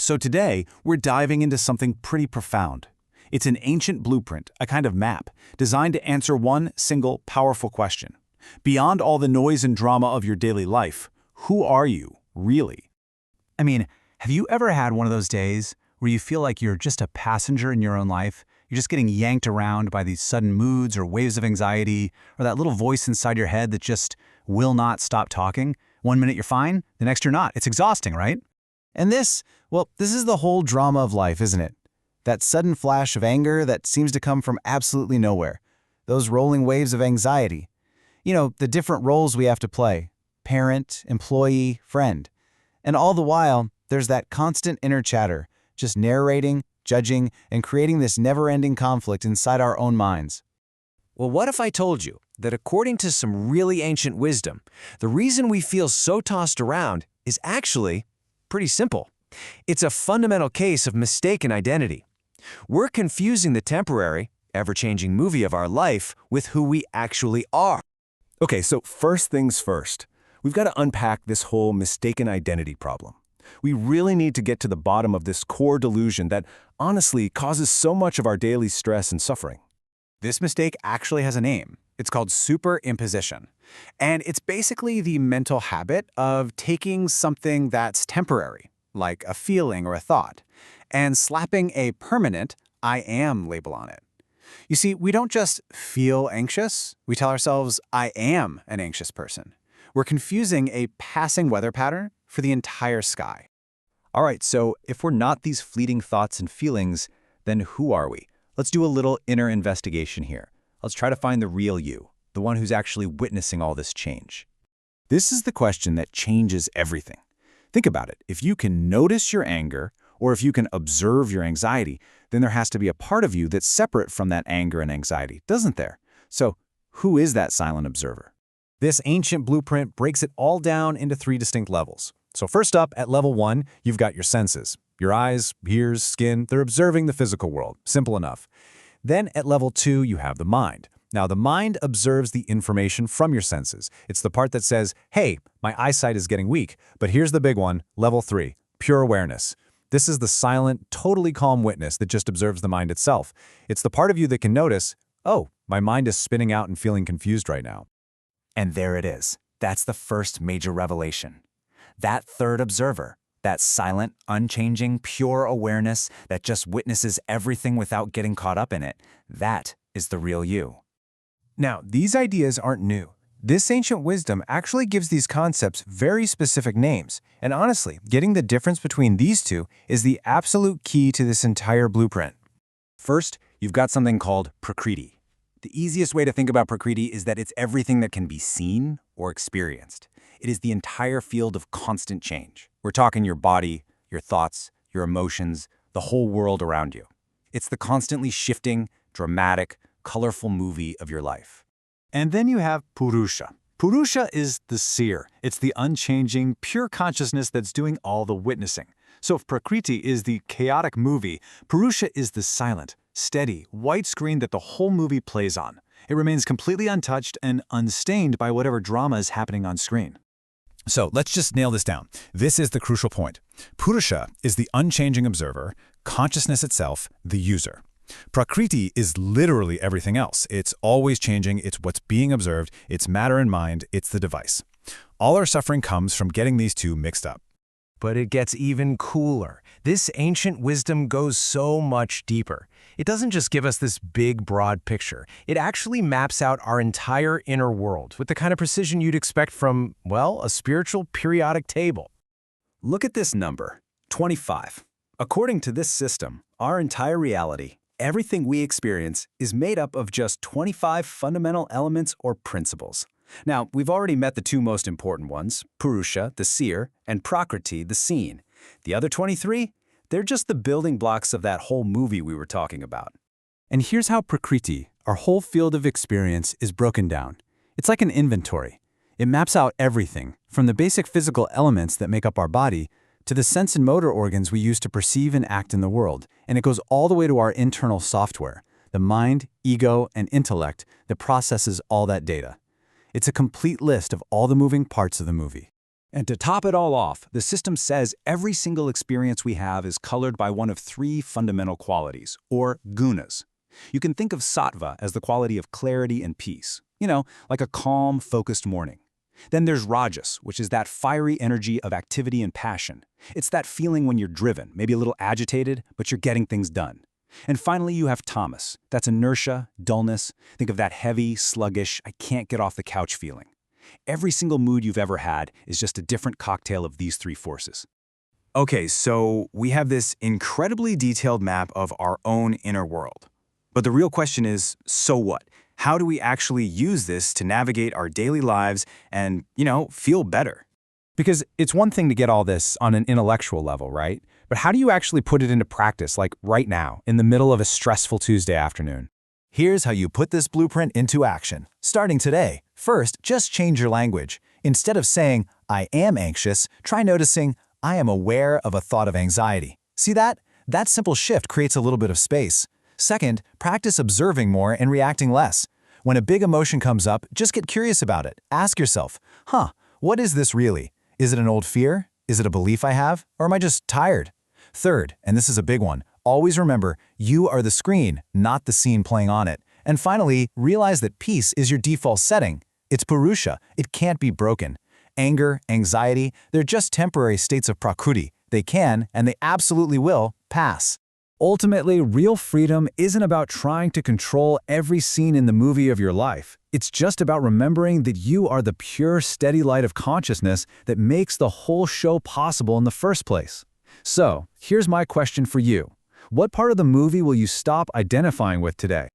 So today, we're diving into something pretty profound. It's an ancient blueprint, a kind of map, designed to answer one single, powerful question. Beyond all the noise and drama of your daily life, who are you, really? I mean, have you ever had one of those days where you feel like you're just a passenger in your own life? You're just getting yanked around by these sudden moods or waves of anxiety, or that little voice inside your head that just will not stop talking? One minute you're fine, the next you're not. It's exhausting, right? And this is the whole drama of life, isn't it? That sudden flash of anger that seems to come from absolutely nowhere. Those rolling waves of anxiety. You know, the different roles we have to play. Parent, employee, friend. And all the while, there's that constant inner chatter, just narrating, judging, and creating this never-ending conflict inside our own minds. Well, what if I told you that according to some really ancient wisdom, the reason we feel so tossed around is actually pretty simple. It's a fundamental case of mistaken identity. We're confusing the temporary, ever-changing movie of our life with who we actually are. Okay, so first things first. We've got to unpack this whole mistaken identity problem. We really need to get to the bottom of this core delusion that honestly causes so much of our daily stress and suffering. This mistake actually has a name. It's called superimposition. And it's basically the mental habit of taking something that's temporary, like a feeling or a thought, and slapping a permanent I am label on it. You see, we don't just feel anxious. We tell ourselves, I am an anxious person. We're confusing a passing weather pattern for the entire sky. All right, so if we're not these fleeting thoughts and feelings, then who are we? Let's do a little inner investigation here. Let's try to find the real you, the one who's actually witnessing all this change. This is the question that changes everything. Think about it. If you can notice your anger, or if you can observe your anxiety, then there has to be a part of you that's separate from that anger and anxiety, doesn't there? So, who is that silent observer? This ancient blueprint breaks it all down into 3 distinct levels. So first up, at level 1, you've got your senses. Your eyes, ears, skin, they're observing the physical world. Simple enough. Then at level 2, you have the mind. Now, the mind observes the information from your senses. It's the part that says, hey, my eyesight is getting weak. But here's the big one, level 3, pure awareness. This is the silent, totally calm witness that just observes the mind itself. It's the part of you that can notice, oh, my mind is spinning out and feeling confused right now. And there it is. That's the first major revelation. That third observer, that silent, unchanging, pure awareness that just witnesses everything without getting caught up in it, that is the real you. Now, these ideas aren't new. This ancient wisdom actually gives these concepts very specific names. And honestly, getting the difference between these two is the absolute key to this entire blueprint. First, you've got something called Prakriti. The easiest way to think about Prakriti is that it's everything that can be seen or experienced. It is the entire field of constant change. We're talking your body, your thoughts, your emotions, the whole world around you. It's the constantly shifting, dramatic, colorful movie of your life. And then you have Purusha. Purusha is the seer. It's the unchanging, pure consciousness that's doing all the witnessing. So if Prakriti is the chaotic movie, Purusha is the silent, steady, white screen that the whole movie plays on. It remains completely untouched and unstained by whatever drama is happening on screen. So let's just nail this down. This is the crucial point. Purusha is the unchanging observer, consciousness itself, the user. Prakriti is literally everything else. It's always changing, it's what's being observed, it's matter and mind, it's the device. All our suffering comes from getting these two mixed up. But it gets even cooler. This ancient wisdom goes so much deeper. It doesn't just give us this big, broad picture. It actually maps out our entire inner world with the kind of precision you'd expect from, well, a spiritual periodic table. Look at this number, 25. According to this system, our entire reality, everything we experience, is made up of just 25 fundamental elements or principles. Now, we've already met the 2 most important ones, Purusha, the seer, and Prakriti, the seen. The other 23? They're just the building blocks of that whole movie we were talking about. And here's how Prakriti, our whole field of experience, is broken down. It's like an inventory. It maps out everything, from the basic physical elements that make up our body to the sense and motor organs we use to perceive and act in the world. And it goes all the way to our internal software, the mind, ego, and intellect that processes all that data. It's a complete list of all the moving parts of the movie. And to top it all off, the system says every single experience we have is colored by one of three fundamental qualities, or gunas. You can think of sattva as the quality of clarity and peace, like a calm, focused morning. Then there's rajas, which is that fiery energy of activity and passion. It's that feeling when you're driven, maybe a little agitated, but you're getting things done. And finally, you have tamas. That's inertia, dullness. Think of that heavy, sluggish, I can't get off the couch feeling. Every single mood you've ever had is just a different cocktail of these three forces. Okay, so we have this incredibly detailed map of our own inner world. But the real question is, so what? How do we actually use this to navigate our daily lives and, feel better? Because it's one thing to get all this on an intellectual level, right? But how do you actually put it into practice, like right now, in the middle of a stressful Tuesday afternoon? Here's how you put this blueprint into action, starting today. First, just change your language. Instead of saying, I am anxious, try noticing, I am aware of a thought of anxiety. See that? That simple shift creates a little bit of space. Second, practice observing more and reacting less. When a big emotion comes up, just get curious about it. Ask yourself, what is this really? Is it an old fear? Is it a belief I have? Or am I just tired? Third, and this is a big one, always remember, you are the screen, not the scene playing on it. And finally, realize that peace is your default setting. It's purusha. It can't be broken. Anger, anxiety, they're just temporary states of prakriti. They can, and they absolutely will, pass. Ultimately, real freedom isn't about trying to control every scene in the movie of your life. It's just about remembering that you are the pure, steady light of consciousness that makes the whole show possible in the first place. So, here's my question for you. What part of the movie will you stop identifying with today?